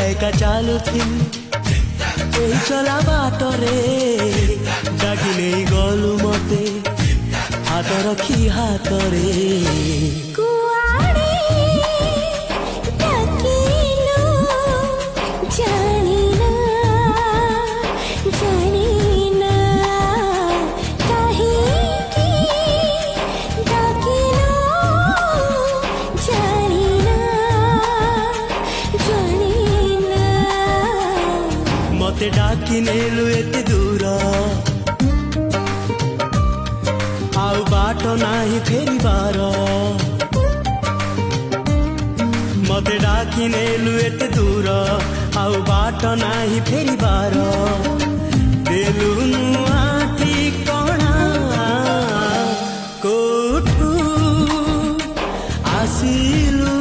एका चालुथिली एई चला बाटरे डाकी नहीं गलु मते हाथ रखी हाथरे मते डाकी नेलु एते दूर आउ बाट नाही फेरिबार मते डाकी नेलु एते दूर आउ बाट नाही फेरिबार देलु नुआ ठिकଣା कोठु आसिलु